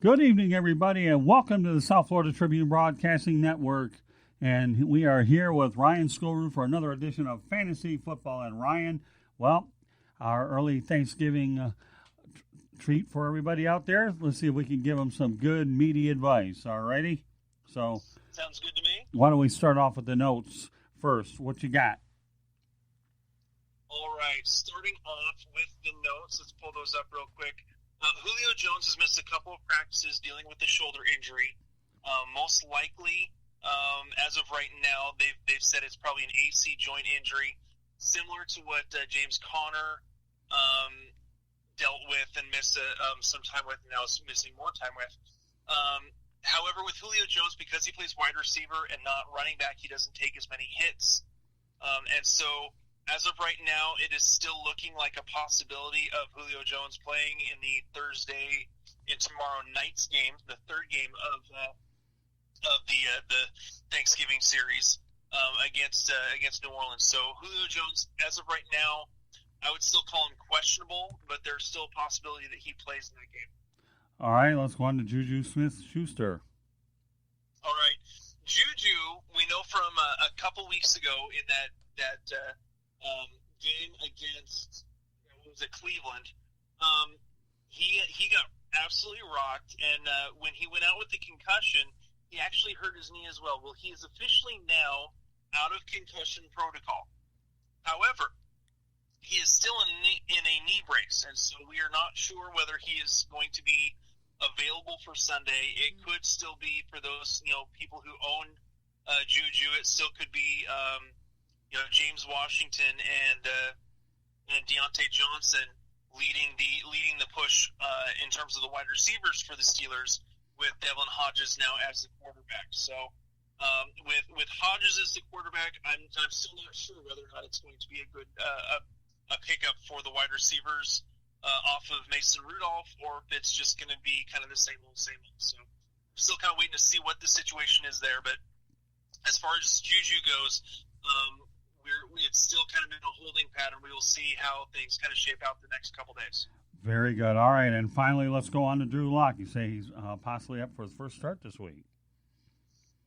Good evening, everybody, and welcome to the South Florida Tribune Broadcasting Network. And we are here with Ryan Schoolroot for another edition of Fantasy Football. And Ryan, well, our early Thanksgiving treat for everybody out there. Let's see if we can give them some good, meaty advice. All righty? So, sounds good to me. Why don't we start off with the notes first? What you got? All right, starting off with the notes. Let's pull those up real quick. Julio Jones has missed a couple of practices dealing with the shoulder injury. Most likely, as of right now, they've said it's probably an AC joint injury, similar to what James Conner dealt with and missed some time with, and now is missing more time with. However, with Julio Jones, because he plays wide receiver and not running back, he doesn't take as many hits. And so, as of right now, it is still looking like a possibility of Julio Jones playing in the Thursday and tomorrow night's game, the third game of the Thanksgiving series against New Orleans. So Julio Jones, as of right now, I would still call him questionable, but there's still a possibility that he plays in that game. All right, let's go on to Juju Smith-Schuster. All right, Juju, we know from a couple weeks ago in that game against Cleveland, he got absolutely rocked, and when he went out with the concussion, he actually hurt his knee as well. Well, he is officially now out of concussion protocol. However, he is still in a knee brace, and so we are not sure whether he is going to be available for Sunday. It could still be for those people who own Juju. It still could be James Washington and Deontay Johnson leading the push in terms of the wide receivers for the Steelers, with Devlin Hodges now as the quarterback. So with Hodges as the quarterback, I'm still not sure whether or not it's going to be a good a pickup for the wide receivers off of Mason Rudolph, or if it's just going to be kind of the same old. So we're still kind of waiting to see what the situation is there. But as far as Juju goes, it's still kind of in a holding pattern. We will see how things kind of shape out the next couple days. Very good. All right, and finally, let's go on to Drew Lock. You say he's possibly up for his first start this week.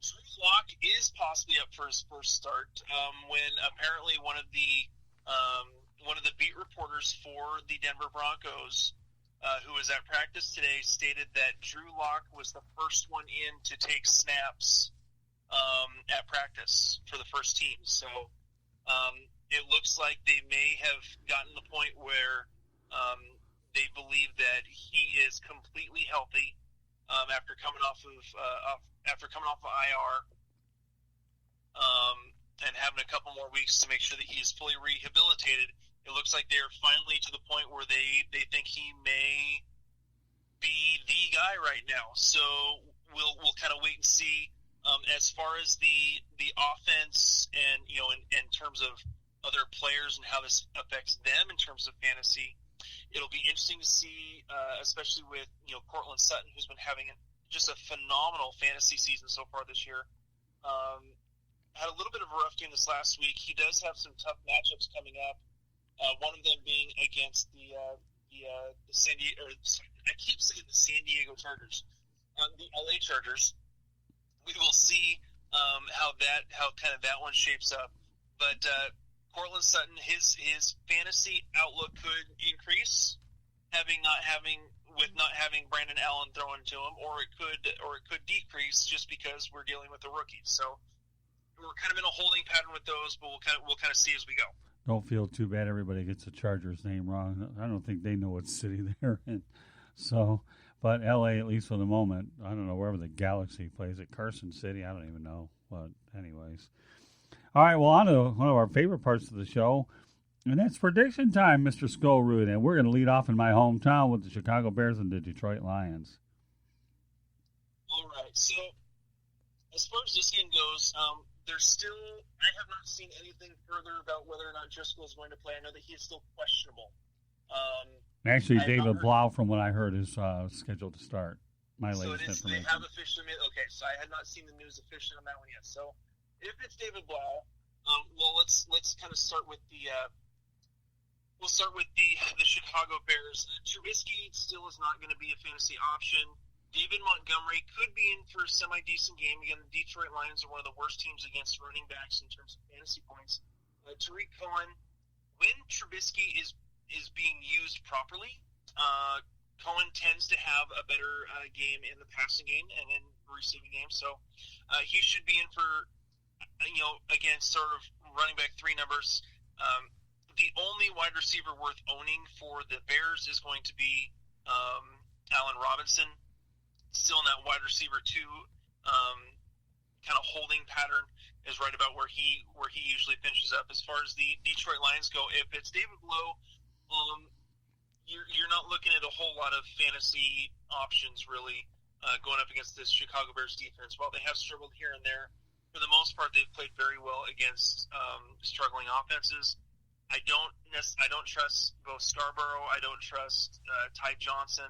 Drew Lock is possibly up for his first start. When apparently one of the beat reporters for the Denver Broncos, who was at practice today, stated that Drew Lock was the first one in to take snaps at practice for the first team. So it looks like they may have gotten the point where they believe that he is completely healthy after coming off of IR and having a couple more weeks to make sure that he's fully rehabilitated. It looks like they're finally to the point where they think he may be the guy right now. So we'll kind of wait and see. As far as the offense and in terms of other players and how this affects them in terms of fantasy, it'll be interesting to see, especially with Cortland Sutton, who's been having just a phenomenal fantasy season so far this year. Had a little bit of a rough game this last week. He does have some tough matchups coming up. One of them being against the San Diego. I keep saying the San Diego Chargers, the LA Chargers. We will see how kind of that one shapes up. But Cortland Sutton, his fantasy outlook could increase, not having Brandon Allen thrown to him, or it could decrease just because we're dealing with the rookies. So we're kind of in a holding pattern with those, but we'll kind of see as we go. Don't feel too bad. Everybody gets the Chargers name wrong. I don't think they know what city they're in. So, but L.A., at least for the moment, I don't know, wherever the Galaxy plays at Carson City, I don't even know. But anyways. All right, well, on to one of our favorite parts of the show, and that's prediction time, Mr. Schoolroot. And we're going to lead off in my hometown with the Chicago Bears and the Detroit Lions. All right, so as far as this game goes, I have not seen anything further about whether or not Driscoll is going to play. I know that he is still questionable. Actually, David Blau, from what I heard, is scheduled to start. My latest information. They have officially made. Okay, so I had not seen the news officially on that one yet. So if it's David Blau, well, let's kind of start with the Chicago Bears. Trubisky still is not going to be a fantasy option. David Montgomery could be in for a semi-decent game. Again, the Detroit Lions are one of the worst teams against running backs in terms of fantasy points. Tariq Cohen, when Trubisky is being used properly, Cohen tends to have a better game in the passing game and in the receiving game. So he should be in for, again, sort of running back 3 numbers. The only wide receiver worth owning for the Bears is going to be Allen Robinson, still in that wide receiver 2 kind of holding pattern, is right about where he usually finishes up. As far as the Detroit Lions go, if it's David Blow, you're not looking at a whole lot of fantasy options really going up against this Chicago Bears defense. While they have struggled here and there, for the most part they've played very well against struggling offenses. I don't trust both Scarborough. I don't trust Ty Johnson.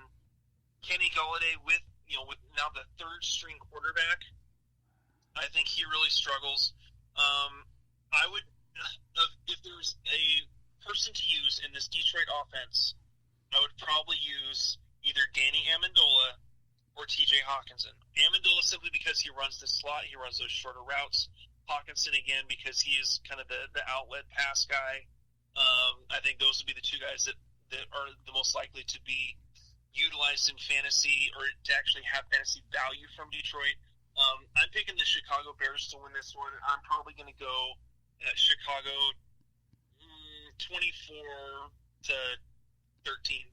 Kenny Golladay with now the 3rd string quarterback, I think he really struggles. I would, if there's a person to use in this Detroit offense, I would probably use either Danny Amendola or TJ Hawkinson. Amendola simply because he runs the slot, he runs those shorter routes. Hawkinson again because he is kind of the outlet pass guy. I think those would be the 2 guys that are the most likely to be utilized in fantasy or to actually have fantasy value from Detroit. I'm picking the Chicago Bears to win this one. I'm probably going to go Chicago 24-13.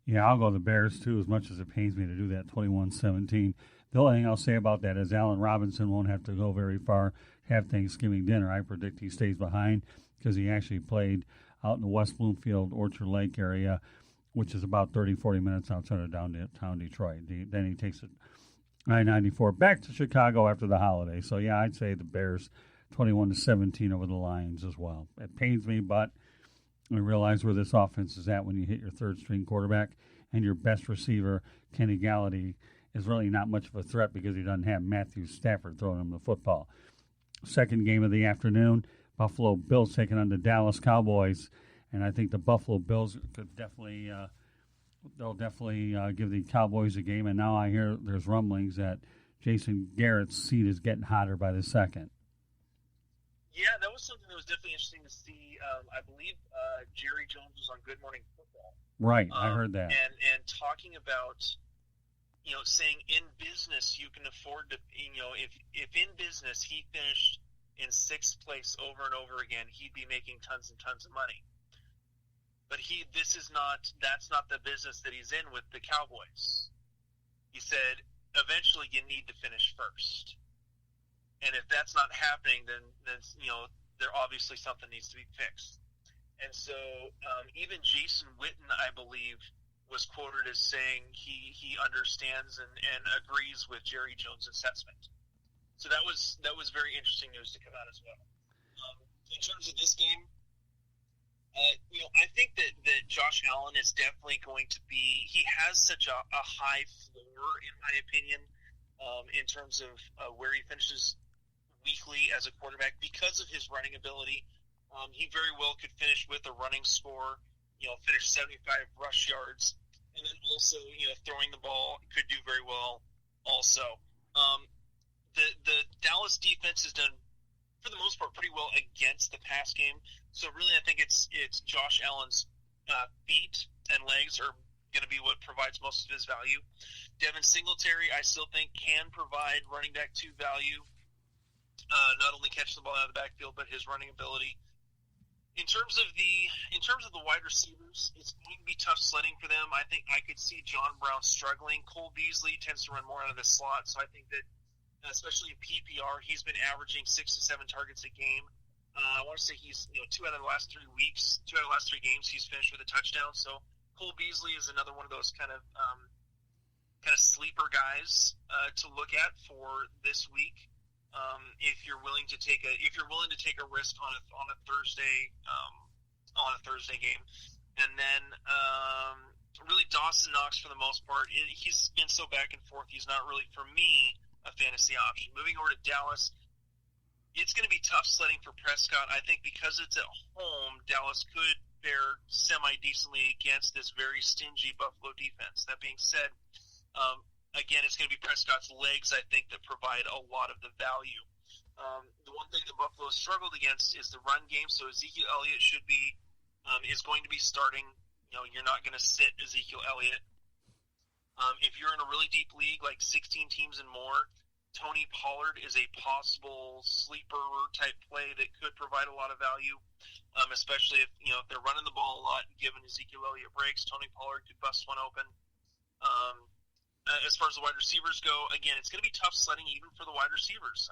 Yeah, I'll go the Bears, too, as much as it pains me to do that, 21-17. The only thing I'll say about that is Allen Robinson won't have to go very far to have Thanksgiving dinner. I predict he stays behind because he actually played out in the West Bloomfield, Orchard Lake area, which is about 30-40 minutes outside of downtown Detroit. Then he takes it I-94 back to Chicago after the holiday. So, yeah, I'd say the Bears 21-17 over the Lions as well. It pains me, but I realize where this offense is at when you hit your 3rd-string quarterback and your best receiver, Kenny Golladay, is really not much of a threat because he doesn't have Matthew Stafford throwing him the football. Second game of the afternoon, Buffalo Bills taking on the Dallas Cowboys. And I think the Buffalo Bills could definitely, they'll definitely give the Cowboys a game. And now I hear there's rumblings that Jason Garrett's seat is getting hotter by the second. Yeah, that was something that was definitely interesting to see. I believe Jerry Jones was on Good Morning Football. Right, I heard that. And talking about, saying in business you can afford to, if in business he finished in 6th place over and over again, he'd be making tons and tons of money. But that's not the business that he's in with the Cowboys. He said, eventually you need to finish first. And if that's not happening, then there obviously something needs to be fixed. And so even Jason Witten, I believe, was quoted as saying he understands and agrees with Jerry Jones' assessment. So that was very interesting news to come out as well. In terms of this game, I think that Josh Allen is definitely going to be. He has such a high floor, in my opinion, in terms of where he finishes weekly as a quarterback because of his running ability. He very well could finish with a running score, finish 75 rush yards, and then also, throwing the ball could do very well also. The Dallas defense has done, for the most part, pretty well against the pass game. So really, I think it's Josh Allen's feet and legs are going to be what provides most of his value. Devin Singletary, I still think, can provide running back 2 value. Not only catch the ball out of the backfield, but his running ability. In terms of the wide receivers, it's going to be tough sledding for them. I think I could see John Brown struggling. Cole Beasley tends to run more out of the slot, so I think that, especially in PPR, he's been averaging 6 to 7 targets a game. I want to say he's 2 out of the last 3 games he's finished with a touchdown. So Cole Beasley is another one of those kind of sleeper guys to look at for this week. If you're willing to take a risk on a Thursday game, and then really Dawson Knox for the most part, he's been so back and forth. He's not really for me a fantasy option. Moving over to Dallas, it's going to be tough sledding for Prescott. I think because it's at home, Dallas could fare semi-decently against this very stingy Buffalo defense. That being said, again, it's going to be Prescott's legs, I think, that provide a lot of the value. The one thing that Buffalo has struggled against is the run game. So Ezekiel Elliott is going to be starting. You're not going to sit Ezekiel Elliott. If you're in a really deep league, like 16 teams and more, Tony Pollard is a possible sleeper type play that could provide a lot of value, especially if they're running the ball a lot and giving Ezekiel Elliott breaks. Tony Pollard could bust one open. As far as the wide receivers go, again, it's going to be tough sledding even for the wide receivers.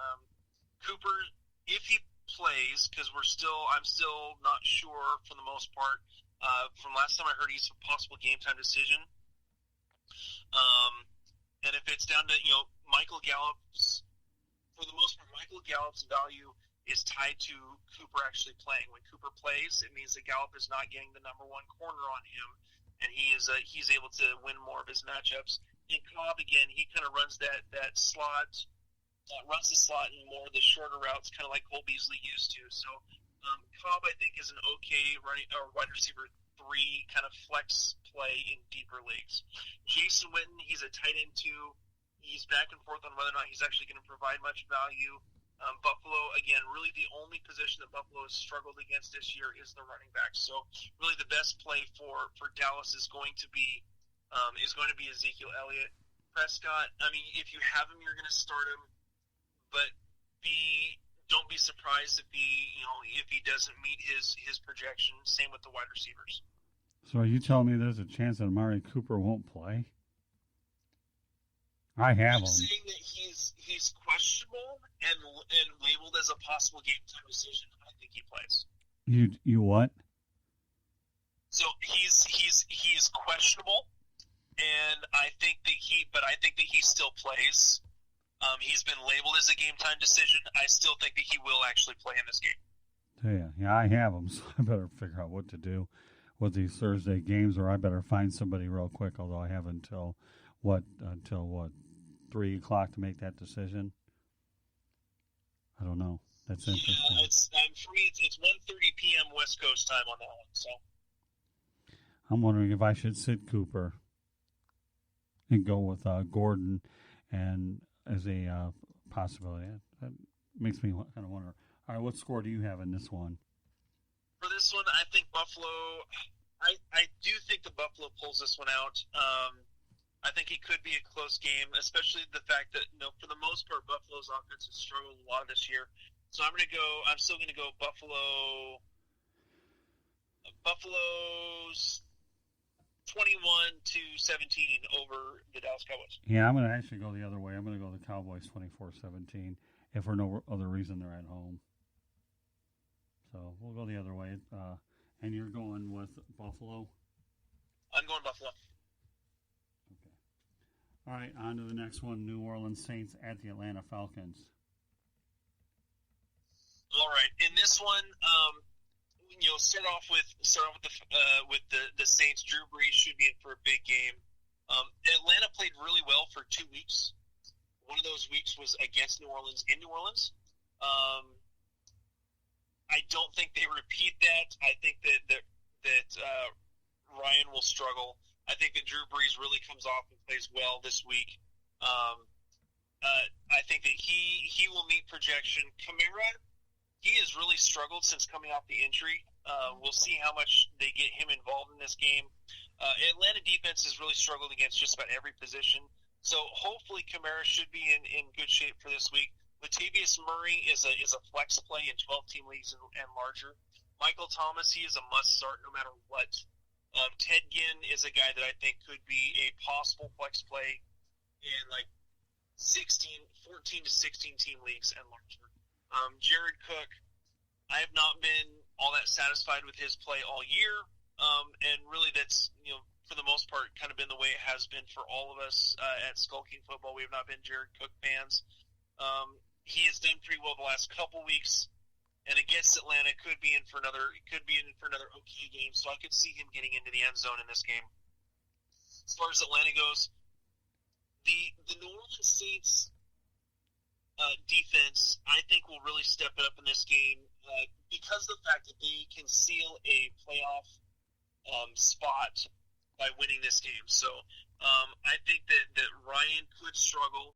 Cooper, if he plays, because I'm still not sure for the most part. From last time I heard, he's a possible game time decision. And if it's down to Michael Gallup's, for the most part, Michael Gallup's value is tied to Cooper actually playing. When Cooper plays, it means that Gallup is not getting the number one corner on him, and he's able to win more of his matchups. And Cobb, again, he kind of runs that slot, runs the slot in more of the shorter routes, kind of like Cole Beasley used to. So Cobb, I think, is an okay wide receiver 3 kind of flex play in deeper leagues. Jason Witten, he's a tight end 2. He's back and forth on whether or not he's actually going to provide much value. Buffalo, again, really the only position that Buffalo has struggled against this year is the running back. So really the best play for Dallas is going to be Ezekiel Elliott. Prescott, I mean, if you have him, you're going to start him, but don't be surprised if he doesn't meet his projection. Same with the wide receivers. So are you telling me there's a chance that Amari Cooper won't play? I have him. I'm saying that he's questionable and labeled as a possible game time decision. I think he plays. You what? So he's questionable, and I think that he still plays. He's been labeled as a game time decision. I still think that he will actually play in this game. Yeah, I have him, so I better figure out what to do with these Thursday games, or I better find somebody real quick. Although I have until 3 o'clock to make that decision. I don't know. That's interesting. Yeah, for me, it's 1:30 p.m. West Coast time on that one. So I'm wondering if I should sit Cooper and go with Gordon and as a possibility. That makes me kind of wonder. All right, what score do you have in this one? For this one, I think Buffalo. I do think the Buffalo pulls this one out. I think it could be a close game, especially the fact that for the most part, Buffalo's offense has struggled a lot this year. So I'm still going to go Buffalo. Buffalo's 21-17 over the Dallas Cowboys. Yeah, I'm going to actually go the other way. I'm going to go the Cowboys 24-17 if for no other reason they're at home. So we'll go the other way. And you're going with Buffalo? I'm going Buffalo. Okay. All right, on to the next one. New Orleans Saints at the Atlanta Falcons. All right. In this one, start off with the Saints. Drew Brees should be in for a big game. Atlanta played really well for 2 weeks. One of those weeks was against New Orleans in New Orleans. I don't think they repeat that. I think that Ryan will struggle. I think that Drew Brees really comes off and plays well this week. I think that he will meet projection. Kamara, he has really struggled since coming off the injury. We'll see how much they get him involved in this game. Atlanta defense has really struggled against just about every position. So hopefully Kamara should be in good shape for this week. Latavius Murray is a flex play in 12-team leagues and larger. Michael Thomas, he is a must start no matter what. Ted Ginn is a guy that I think could be a possible flex play in 14 to 16 team leagues and larger. Jared Cook, I have not been all that satisfied with his play all year, and really that's for the most part kind of been the way it has been for all of us at Skulking Football. We have not been Jared Cook fans. He has done pretty well the last couple weeks, and against Atlanta could be in for another okay game. So I could see him getting into the end zone in this game. As far as Atlanta goes, the New Orleans Saints defense, I think, will really step it up in this game because of the fact that they can seal a playoff spot by winning this game. So I think that Ryan could struggle